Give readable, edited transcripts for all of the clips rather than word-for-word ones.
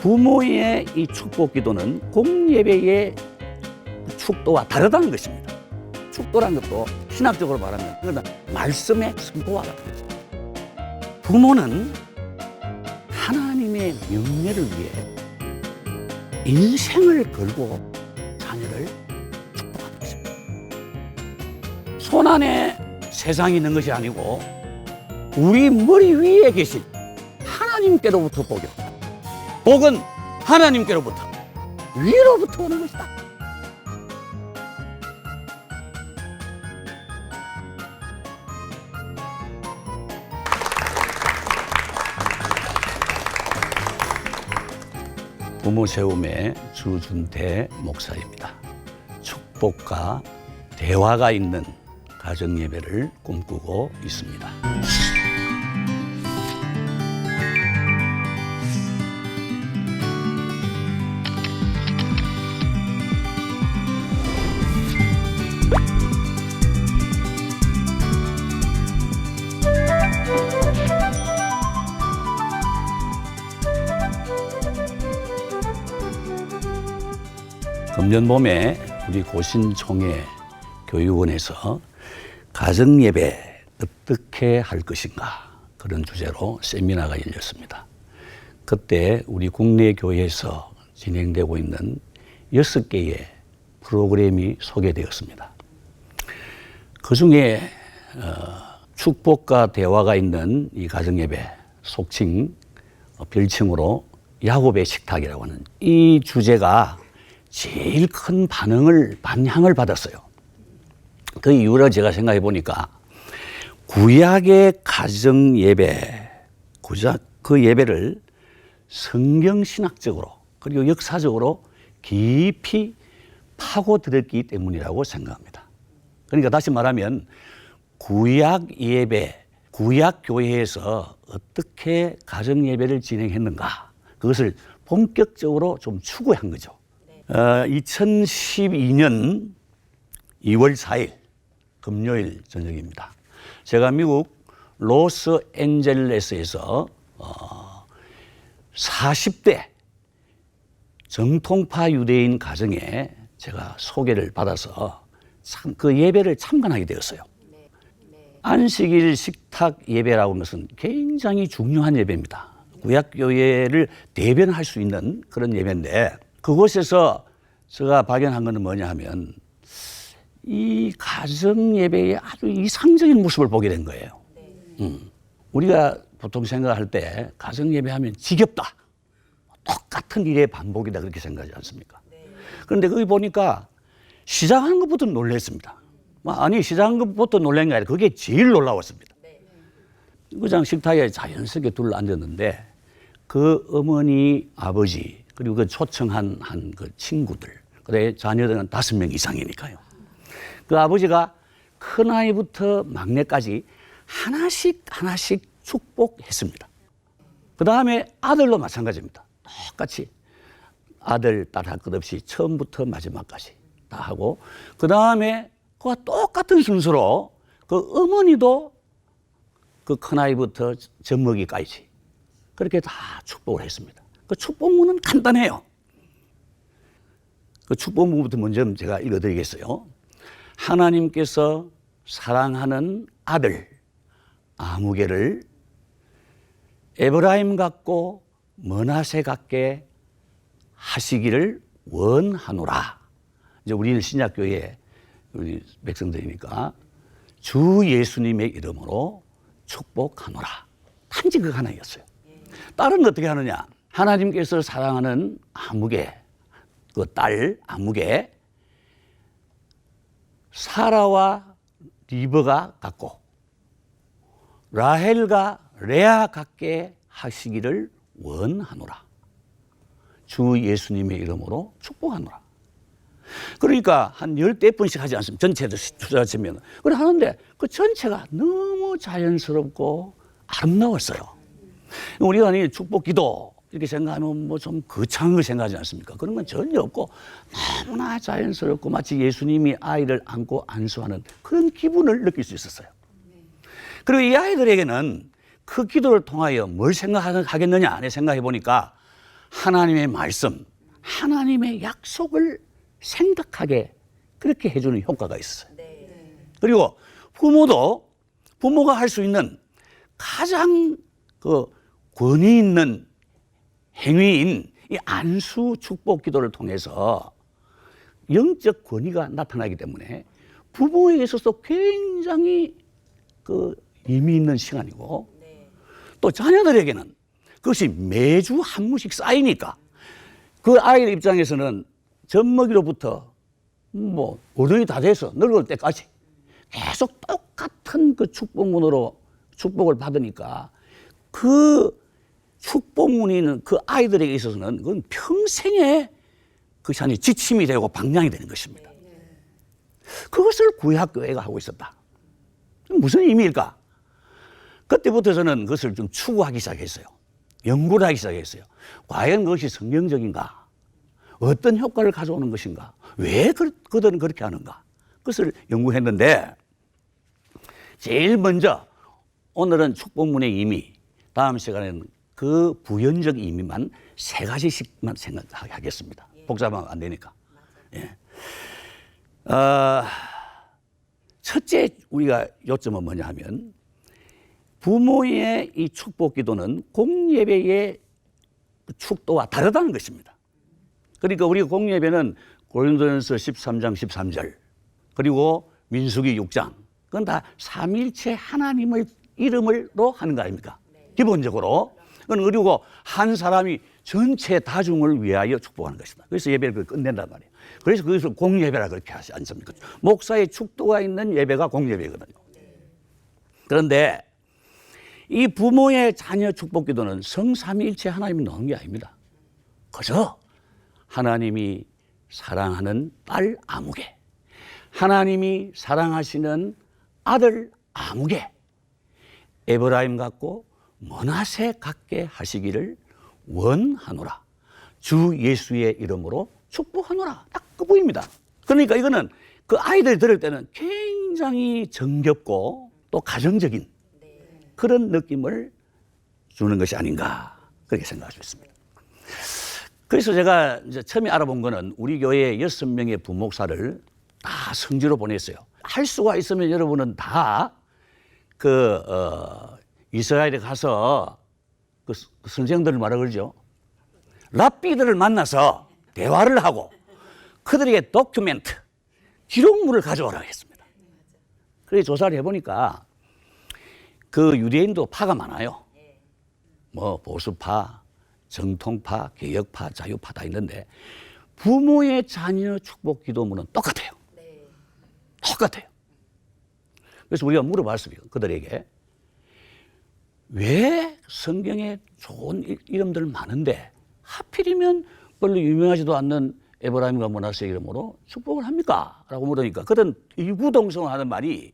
부모의 이 축복 기도는 공예배의 축도와 다르다는 것입니다. 축도라는 것도 신학적으로 말하면 그건 말씀의 선포와 같은 거죠. 부모는 하나님의 명예를 위해 인생을 걸고 자녀를 축복하는 것입니다. 손 안에 세상이 있는 것이 아니고 우리 머리 위에 계신 하나님께로부터 복이 온다. 복은 하나님께로부터 위로부터 오는 것이다. 부모세움의 주준태 목사입니다. 축복과 대화가 있는 가정예배를 꿈꾸고 있습니다. 금년 봄에 우리 고신총회 교육원에서 가정예배 어떻게 할 것인가 그런 주제로 세미나가 열렸습니다. 그때 우리 국내 교회에서 진행되고 있는 6개의 프로그램이 소개되었습니다. 그 중에 축복과 대화가 있는 이 가정예배, 속칭 별칭으로 야곱의 식탁이라고 하는 이 주제가 제일 큰 반향을 받았어요. 그 이유를 제가 생각해 보니까 구약의 가정 예배, 그 예배를 성경신학적으로 그리고 역사적으로 깊이 파고들었기 때문이라고 생각합니다. 그러니까 다시 말하면 구약 예배, 구약 교회에서 어떻게 가정 예배를 진행했는가 그것을 본격적으로 좀 추구한 거죠. 2012년 2월 4일 금요일 저녁입니다. 제가 미국 로스앤젤레스에서 40대 정통파 유대인 가정에 제가 소개를 받아서 그 예배를 참관하게 되었어요. 안식일 식탁 예배라고 하는 것은 굉장히 중요한 예배입니다. 구약교회를 대변할 수 있는 그런 예배인데 그곳에서 제가 발견한 것은 뭐냐 하면 이 가정 예배의 아주 이상적인 모습을 보게 된 거예요. 우리가 보통 생각할 때 가정 예배하면 지겹다. 똑같은 일의 반복이다 그렇게 생각하지 않습니까? 그런데 거기 보니까 시작하는 것부터 놀랐습니다. 아니 시작하는 것부터 놀란 게 아니라 그게 제일 놀라웠습니다. 그장 식탁에 자연스럽게 둘러앉았는데 그 어머니, 아버지 그리고 그 초청한 그 친구들, 그래 자녀들은 5명 이상이니까요. 그 아버지가 큰 아이부터 막내까지 하나씩 축복했습니다. 그 다음에 아들도 마찬가지입니다. 똑같이 아들, 딸 할 것 없이 처음부터 마지막까지 다 하고 그 다음에 그와 똑같은 순서로 그 어머니도 그 큰 아이부터 젖먹이까지 그렇게 다 축복을 했습니다. 그 축복문은 간단해요. 그 축복문부터 먼저 제가 읽어드리겠어요. 하나님께서 사랑하는 아들 아무개를 에브라임 같고 머나세 같게 하시기를 원하노라. 이제 우리는 신약교회 우리 백성들이니까 주 예수님의 이름으로 축복하노라. 단지 그 하나였어요. 딸은 어떻게 하느냐? 하나님께서 사랑하는 아무개, 그 딸 아무개, 사라와 리브가 같고 라헬과 레아 같게 하시기를 원하노라. 주 예수님의 이름으로 축복하노라. 그러니까 한 10번씩 하지 않습니까? 전체도 투자하시면. 그래 하는데 그 전체가 너무 자연스럽고 아름다웠어요. 우리가 아니 축복 기도 이렇게 생각하면 뭐 좀 거창한 걸 생각하지 않습니까? 그런 건 전혀 없고 너무나 자연스럽고 마치 예수님이 아이를 안고 안수하는 그런 기분을 느낄 수 있었어요. 그리고 이 아이들에게는 그 기도를 통하여 뭘 생각하겠느냐 내 생각해 보니까 하나님의 말씀, 하나님의 약속을 생각하게 그렇게 해주는 효과가 있어요. 그리고 부모가 할 수 있는 가장 그 권위 있는 행위인 이 안수 축복 기도를 통해서 영적 권위가 나타나기 때문에 부모에게 있어서 굉장히 그 의미 있는 시간이고 또 자녀들에게는 그것이 매주 한 번씩 쌓이니까 그 아이들 입장에서는 젖먹이로부터 뭐 어른이 다 돼서 늙을 때까지 계속 똑같은 그 축복문으로 축복을 받으니까 그 축복문이 그 아이들에게 있어서는 그건 평생의 그것이 아니 지침이 되고 방향이 되는 것입니다. 그것을 구약교회가 하고 있었다. 무슨 의미일까? 그때부터 저는 그것을 좀 추구하기 시작했어요. 연구를 하기 시작했어요. 과연 그것이 성경적인가? 어떤 효과를 가져오는 것인가? 왜 그들은 그렇게 하는가? 그것을 연구했는데 제일 먼저 오늘은 축복문의 의미, 다음 시간에는 그 부연적 의미만 3가지씩만 생각하겠습니다. 복잡하면 안 되니까. 예. 첫째 우리가 요점은 뭐냐 하면 부모의 이 축복 기도는 공예배의 축도와 다르다는 것입니다. 그러니까 우리가 공예배는 고린도전서 13장 13절 그리고 민수기 6장 그건 다 삼위일체 하나님을 이름으로 하는 거 아닙니까? 기본적으로. 그리고 한 사람이 전체 다중을 위하여 축복하는 것이다. 그래서 예배를 끝낸단 말이에요. 그래서 그것을 공예배라 그렇게 하지 않습니까? 목사의 축도가 있는 예배가 공예배거든요. 그런데 이 부모의 자녀 축복 기도는 성삼위일체 하나님이 넣은 게 아닙니다. 그저 하나님이 사랑하는 딸 아무개, 하나님이 사랑하시는 아들 아무개, 에브라임 같고 므낫세 같게 하시기를 원하노라. 주 예수의 이름으로 축복하노라. 딱 그보입니다. 그러니까 이거는 그 아이들이 들을 때는 굉장히 정겹고 또 가정적인 그런 느낌을 주는 것이 아닌가 그렇게 생각할 수 있습니다. 그래서 제가 이제 처음에 알아본 거는 우리 교회 6명의 부목사를 다 성지로 보냈어요. 할 수가 있으면 여러분은 다 이스라엘에 가서 그 선생들을 말하 그러죠. 랍비들을 만나서 대화를 하고 그들에게 도큐멘트, 기록물을 가져오라고 했습니다. 그래서 조사를 해보니까 그 유대인도 파가 많아요. 뭐 보수파, 정통파, 개혁파, 자유파 다 있는데 부모의 자녀 축복 기도문은 똑같아요. 똑같아요. 그래서 우리가 물어봤습니다. 그들에게 왜 성경에 좋은 이름들 많은데 하필이면 별로 유명하지도 않는 에브라임과 므낫세 이름으로 축복을 합니까? 라고 물으니까 그들은 일구동성을 하는 말이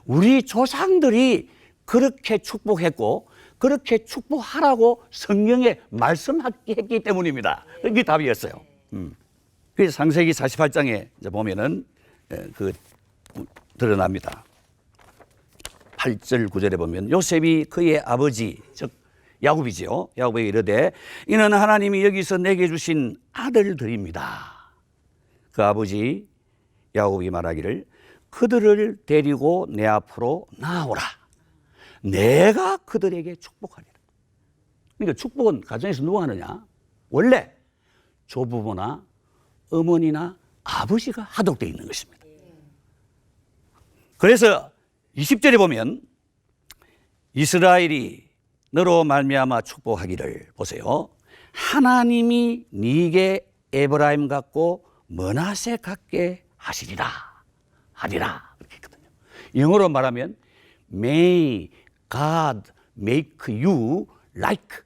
우리 조상들이 그렇게 축복했고 그렇게 축복하라고 성경에 말씀했기 때문입니다. 그게 답이었어요. 그래서 창세기 48장에 이제 보면은 드러납니다. 8절 9절에 보면 요셉이 그의 아버지 즉 야곱이지요. 야곱에게 이르되 이는 하나님이 여기서 내게 주신 아들들입니다. 그 아버지 야곱이 말하기를 그들을 데리고 내 앞으로 나오라. 내가 그들에게 축복하리라. 그러니까 축복은 가정에서 누가 하느냐? 원래 조부모나 어머니나 아버지가 하도록 되어 있는 것입니다. 그래서 20절에 보면 이스라엘이 너로 말미암아 축복하기를 보세요. 하나님이 네게 에브라임 같고 므낫세 같게 하시리라 하리라 이렇게 있거든요. 영어로 말하면 May God make you like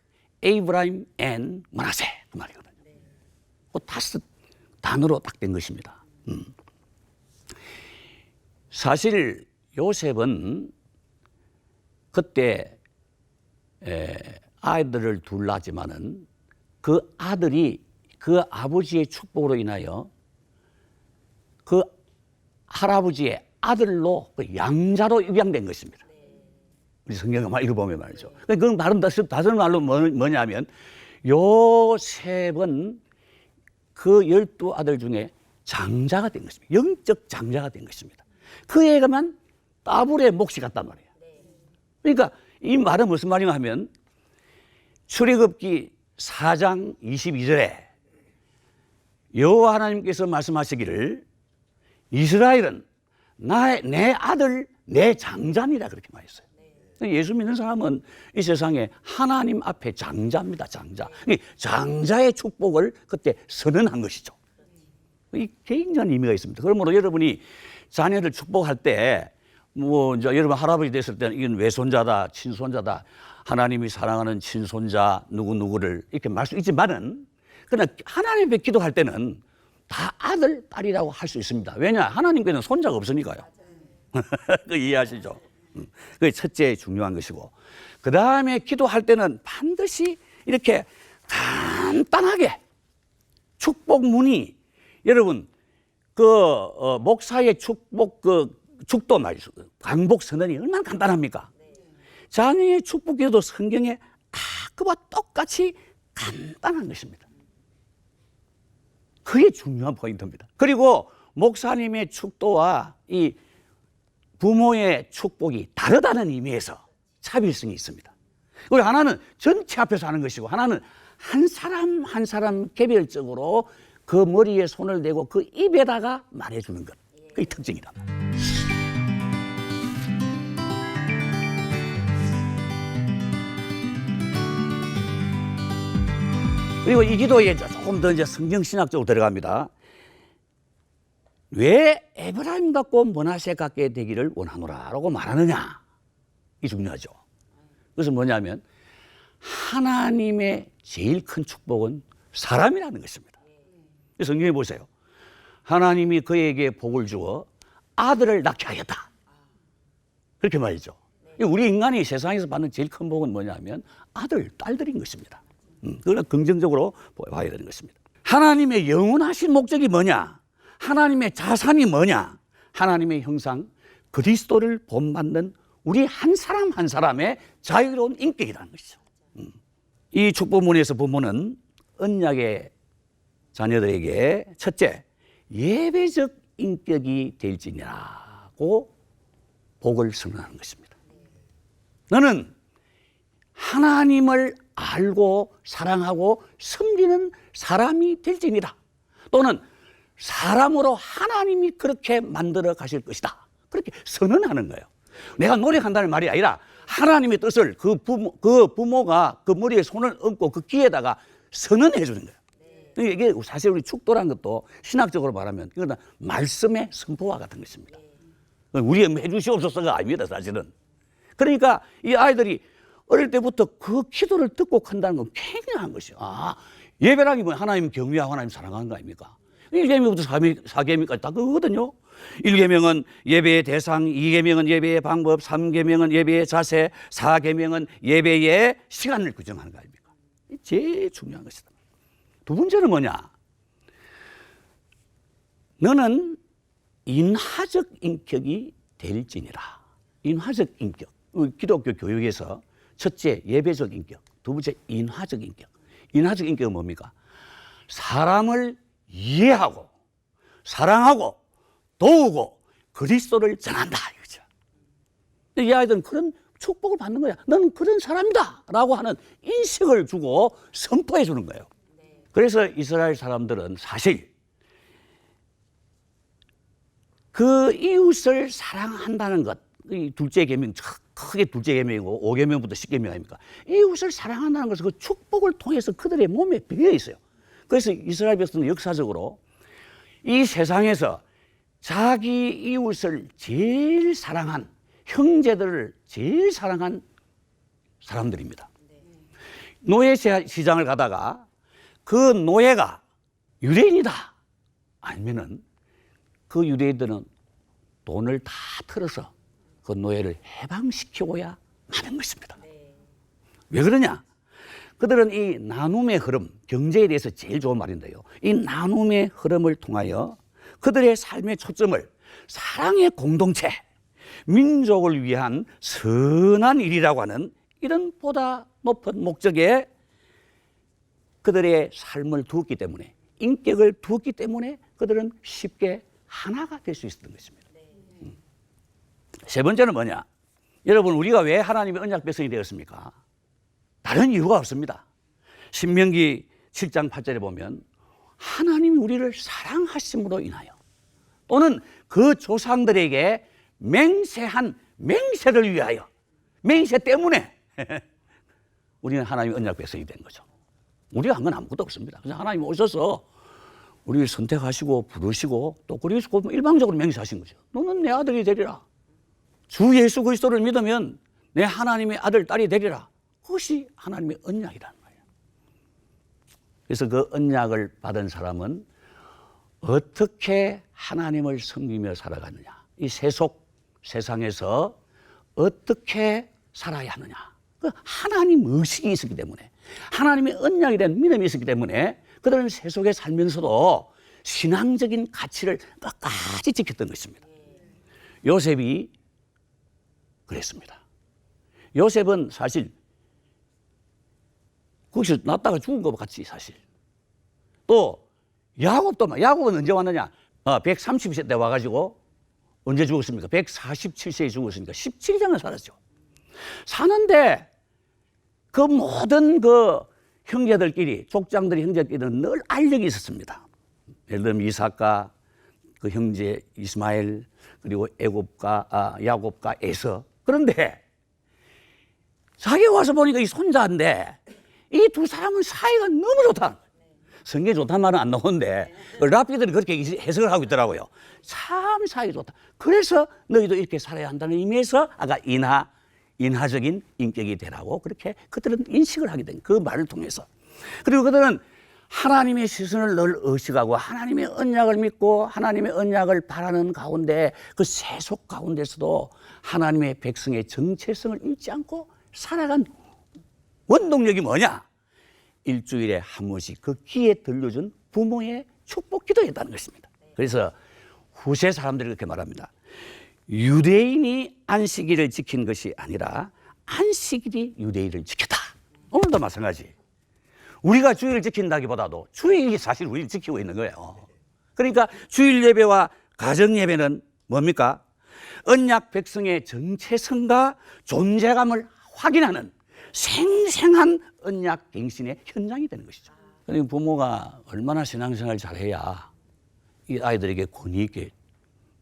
Abraham and 므낫세 그 말이거든요. 그 다섯 단어로 딱 된 것입니다. 사실 요셉은 그때 아이들을 둘 낳지만은 그 아들이 그 아버지의 축복으로 인하여 그 할아버지의 아들로 그 양자로 입양된 것입니다. 우리 성경을 읽어보면 말이죠. 그건 다른 말로 뭐냐면 요셉은 그 12아들 중에 장자가 된 것입니다. 영적 장자가 된 것입니다. 그 애가만 따블의 몫이 같단 말이에요. 그러니까 이 말은 무슨 말인가 하면 출애굽기 4장 22절에 여호와 하나님께서 말씀하시기를 이스라엘은 내 아들 내 장자니라 그렇게 말했어요. 예수 믿는 사람은 이 세상에 하나님 앞에 장자입니다. 장자. 장자의 축복을 그때 선언한 것이죠. 이 굉장한 의미가 있습니다. 그러므로 여러분이 자녀들 축복할 때 뭐 이제 여러분 할아버지 됐을 때는 이건 외손자다, 친손자다, 하나님이 사랑하는 친손자 누구누구를 이렇게 말씀 있지만은 그러나 하나님 앞에 기도할 때는 다 아들, 딸이라고 할 수 있습니다. 왜냐? 하나님께는 손자가 없으니까요. 그 이해하시죠? 그게 첫째 중요한 것이고, 그 다음에 기도할 때는 반드시 이렇게 간단하게 축복문이 여러분 목사의 축복 축도 말이죠. 강복 선언이 얼마나 간단합니까? 자녀의 축복기도 성경에 그와 똑같이 간단한 것입니다. 그게 중요한 포인트입니다. 그리고 목사님의 축도와 이 부모의 축복이 다르다는 의미에서 차별성이 있습니다. 그리고 하나는 전체 앞에서 하는 것이고 하나는 한 사람 한 사람 개별적으로 그 머리에 손을 대고 그 입에다가 말해주는 것. 그게 특징이다. 그리고 이 기도에 조금 더 이제 성경신학적으로 들어갑니다. 왜 에브라임 같고 므낫세 같게 되기를 원하노라라고 말하느냐? 이 중요하죠. 그것은 뭐냐면 하나님의 제일 큰 축복은 사람이라는 것입니다. 성경에 보세요. 하나님이 그에게 복을 주어 아들을 낳게 하였다. 그렇게 말이죠. 우리 인간이 세상에서 받는 제일 큰 복은 뭐냐면 아들, 딸들인 것입니다. 그걸 긍정적으로 봐야 되는 것입니다. 하나님의 영원하신 목적이 뭐냐? 하나님의 자산이 뭐냐? 하나님의 형상 그리스도를 본받는 우리 한 사람 한 사람의 자유로운 인격이라는 것이죠. 이 축복문에서 부모는 언약의 자녀들에게 첫째, 예배적 인격이 될지니라고 복을 선언하는 것입니다. 너는 하나님을 알고 사랑하고 섬기는 사람이 될지니라. 또는 사람으로 하나님이 그렇게 만들어 가실 것이다. 그렇게 선언하는 거예요. 내가 노력한다는 말이 아니라 하나님의 뜻을 그 부모가 그 머리에 손을 얹고 그 귀에다가 선언해 주는 거예요. 이게 사실 우리 축도란 것도 신학적으로 말하면 이건 말씀의 선포와 같은 것입니다. 우리 해주시옵소서가 아닙니다, 사실은. 그러니까 이 아이들이 어릴 때부터 그 기도를 듣고 한다는 건 굉장한 것이요. 예배라는 건 하나님 경외하고 하나님 사랑하는 거 아닙니까? 1계명부터 4계명까지 다 그거거든요. 1계명은 예배의 대상, 2계명은 예배의 방법, 3계명은 예배의 자세, 4계명은 예배의 시간을 규정하는 거 아닙니까? 이게 제일 중요한 것이다. 두 번째는 뭐냐? 너는 인하적 인격이 될지니라. 인하적 인격. 기독교 교육에서 첫째 예배적 인격, 두 번째 인하적 인격. 인하적 인격은 뭡니까? 사람을 이해하고 사랑하고 도우고 그리스도를 전한다 이거죠. 이 아이들은 그런 축복을 받는 거야. 너는 그런 사람이다 라고 하는 인식을 주고 선포해 주는 거예요. 그래서 이스라엘 사람들은 사실 그 이웃을 사랑한다는 것, 이 둘째 계명, 크게 둘째 계명이고 5계명부터 10계명 아닙니까? 이웃을 사랑한다는 것은 그 축복을 통해서 그들의 몸에 배어 있어요. 그래서 이스라엘 백성은 역사적으로 이 세상에서 자기 이웃을 제일 사랑한 형제들을 제일 사랑한 사람들입니다. 노예 시장을 가다가 그 노예가 유대인이다 아니면은 그 유대인들은 돈을 다 털어서 그 노예를 해방시키고야 마는 것입니다. 왜 그러냐? 그들은 이 나눔의 흐름, 경제에 대해서 제일 좋은 말인데요. 이 나눔의 흐름을 통하여 그들의 삶의 초점을 사랑의 공동체, 민족을 위한 선한 일이라고 하는 이런 보다 높은 목적에 그들의 삶을 두었기 때문에, 인격을 두었기 때문에 그들은 쉽게 하나가 될 수 있었던 것입니다. 세 번째는 뭐냐? 여러분, 우리가 왜 하나님의 언약 백성이 되었습니까? 다른 이유가 없습니다. 신명기 7장 8절에 보면 하나님이 우리를 사랑하심으로 인하여 또는 그 조상들에게 맹세한 맹세를 위하여, 맹세 때문에 우리는 하나님의 언약 백성이 된 거죠. 우리가 한 건 아무것도 없습니다. 그래서 하나님 오셔서 우리를 선택하시고 부르시고 또 그리고 일방적으로 맹세하신 거죠. 너는 내 아들이 되리라. 주 예수 그리스도를 믿으면 내 하나님의 아들, 딸이 되리라. 그것이 하나님의 언약이라는 거예요. 그래서 그 언약을 받은 사람은 어떻게 하나님을 섬기며 살아가느냐. 이 세상에서 어떻게 살아야 하느냐. 그 하나님 의식이 있었기 때문에, 하나님의 언약에 대한 믿음이 있었기 때문에 그들은 세속에 살면서도 신앙적인 가치를 끝까지 지켰던 것입니다. 요셉이 그랬습니다. 요셉은 사실 거기서 낳다가 죽은 것 같이 사실. 또 야곱은 언제 왔느냐? 130세 때 와가지고 언제 죽었습니까? 147세에 죽었으니까 17년을 살았죠. 사는데 그 모든 그 형제들끼리, 족장들이 형제끼리는 늘 알력이 있었습니다. 예를 들면 이삭과 그 형제 이스마엘, 그리고 야곱과 에서. 그런데 자기 와서 보니까 이 손자인데 이 두 사람은 사이가 너무 좋다. 성경에 좋다는 말은 안 나오는데 랍비들이 그렇게 해석을 하고 있더라고요. 참 사이 좋다. 그래서 너희도 이렇게 살아야 한다는 의미에서 아까 인하적인 인격이 되라고 그렇게 그들은 인식을 하게 된 그 말을 통해서. 그리고 그들은 하나님의 시선을 늘 의식하고 하나님의 언약을 믿고 하나님의 언약을 바라는 가운데 그 세속 가운데서도 하나님의 백성의 정체성을 잃지 않고 살아간 원동력이 뭐냐? 일주일에 한 번씩 그 귀에 들려준 부모의 축복 기도였다는 것입니다. 그래서 후세 사람들이 그렇게 말합니다. 유대인이 안식일을 지킨 것이 아니라 안식일이 유대인을 지켰다. 오늘도 마찬가지. 우리가 주일을 지킨다기보다도 주일이 사실 우리를 지키고 있는 거예요. 그러니까 주일 예배와 가정 예배는 뭡니까? 언약 백성의 정체성과 존재감을 확인하는 생생한 언약 갱신의 현장이 되는 것이죠. 그러니까 부모가 얼마나 신앙생활을 잘해야 이 아이들에게 권위 있게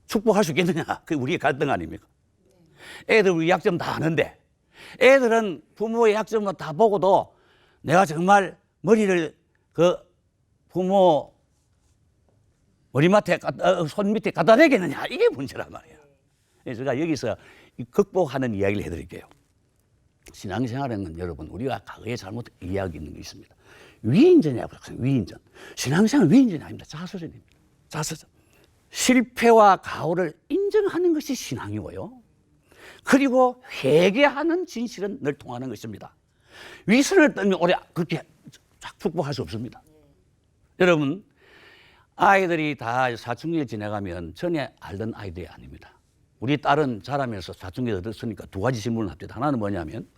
축복할 수 있겠느냐. 그게 우리의 갈등 아닙니까? 애들 우리 약점 다 아는데 애들은 부모의 약점을 다 보고도 내가 정말 머리를 그 부모 머리맡에 손 밑에 갖다 대겠느냐. 이게 문제란 말이에요. 그래서 제가 여기서 극복하는 이야기를 해드릴게요. 신앙생활에는 여러분 우리가 과거에 잘못 이해하고 있는 게 있습니다. 위인전이라고 했어요. 위인전. 신앙생활은 위인전이 아닙니다. 자서전입니다. 자서전. 실패와 가오를 인정하는 것이 신앙이고요. 그리고 회개하는 진실은 늘 통하는 것입니다. 위선을 떨면 오래 그렇게 축복할 수 없습니다. 여러분, 아이들이 다 사춘기를 지나가면 전에 알던 아이들이 아닙니다. 우리 딸은 자라면서 사춘기를 들었으니까 두 가지 질문을 합니다. 하나는 뭐냐면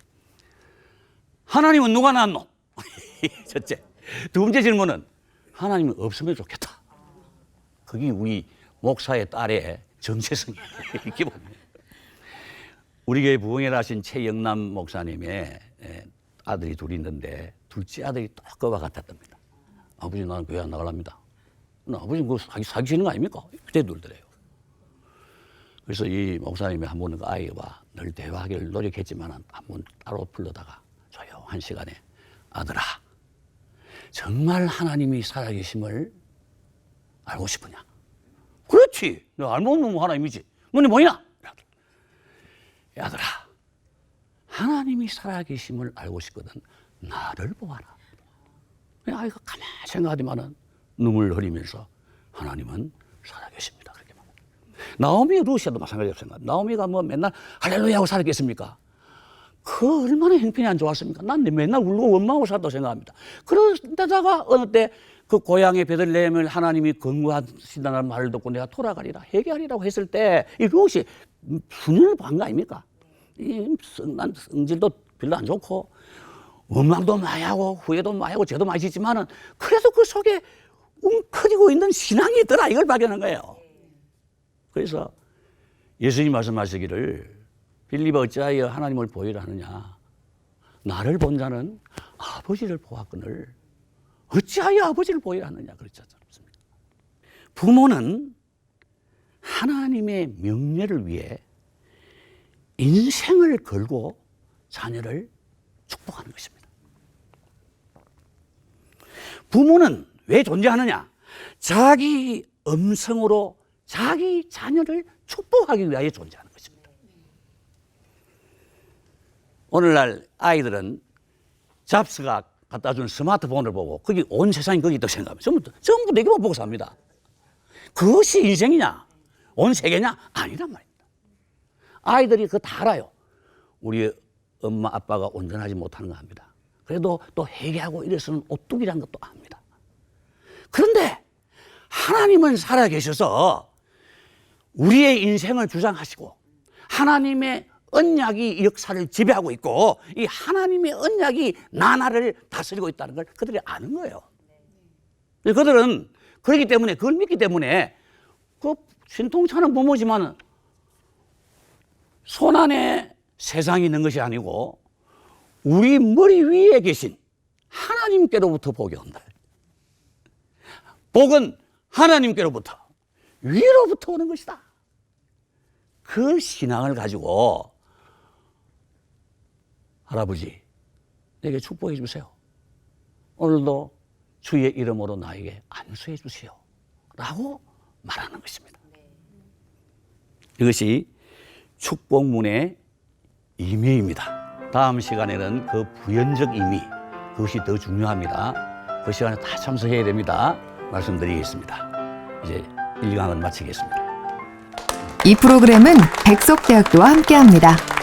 하나님은 누가 낳았노? 첫째. 두 번째 질문은 하나님은 없으면 좋겠다. 그게 우리 목사의 딸의 정체성이에요. 기본이에요. 우리 교회 부흥회를 하신 최영남 목사님의 아들이 둘이 있는데 둘째 아들이 딱 그와 같았답니다. 아버지 나는 교회 안 나가랍니다. 아버지 그거 사귀시는 거 아닙니까? 그때 놀더래요. 그래서 이 목사님이 한 번은 그 아이와 늘 대화하기를 노력했지만 한 번 따로 불러다가 조용한 시간에 아들아 정말 하나님이 살아계심을 알고 싶으냐? 그렇지. 너 알면 하나님이지. 너네 뭐냐? 아들아 하나님이 살아계심을 알고 싶거든 나를 보아라. 아이가 가만히 생각하지만은 눈물 흘리면서 하나님은 살아계십니다. 그렇게 말합니다. 나오미 루시아도 마찬가지로 생각합니다. 나오미가 뭐 맨날 할렐루야 하고 살았겠습니까? 그 얼마나 형편이 안 좋았습니까? 난 맨날 울고 원망하고 살았다고 생각합니다. 그러다가 어느 때 그 고향의 베들레헴을 하나님이 건국하신다는 말을 듣고 내가 돌아가리라 회개하리라고 했을 때 이 루시 분열을 본 거 아닙니까? 난 성질도 별로 안 좋고 원망도 많이 하고 후회도 많이 하고 죄도 많이 짓지만은 그래도 그 속에 웅크리고 있는 신앙이 있더라, 이걸 발견한 거예요. 그래서 예수님 말씀하시기를 빌립아 어찌하여 하나님을 보이라 하느냐, 나를 본 자는 아버지를 보았거늘 어찌하여 아버지를 보이라 하느냐 그랬지 않습니까? 부모는 하나님의 명예를 위해 인생을 걸고 자녀를 축복하는 것입니다. 부모는 왜 존재하느냐? 자기 음성으로 자기 자녀를 축복하기 위하여 존재하는 것입니다. 오늘날 아이들은 잡스가 갖다 준 스마트폰을 보고 거기 온 세상이 거기 있다고 생각하면 전부 내게만 보고 삽니다. 그것이 인생이냐? 온 세계냐? 아니란 말입니다. 아이들이 그거 다 알아요. 우리 엄마 아빠가 온전하지 못하는 거 압니다. 그래도 또 회개하고 이래서는 오뚝이라는 것도 압니다. 그런데 하나님은 살아계셔서 우리의 인생을 주장하시고 하나님의 언약이 역사를 지배하고 있고 이 하나님의 언약이 나라를 다스리고 있다는 걸 그들이 아는 거예요. 그들은 그렇기 때문에, 그걸 믿기 때문에 그 신통차는 부모지만 손 안에 세상이 있는 것이 아니고 우리 머리 위에 계신 하나님께로부터 복이 온다. 복은 하나님께로부터, 위로부터 오는 것이다. 그 신앙을 가지고 할아버지 내게 축복해 주세요. 오늘도 주의 이름으로 나에게 안수해 주시오 라고 말하는 것입니다. 이것이 축복문의 의미입니다. 다음 시간에는 그 부연적 의미, 그것이 더 중요합니다. 그 시간에 다 참석해야 됩니다. 말씀드리겠습니다. 이제 1강은 마치겠습니다. 이 프로그램은 백석대학교와 함께합니다.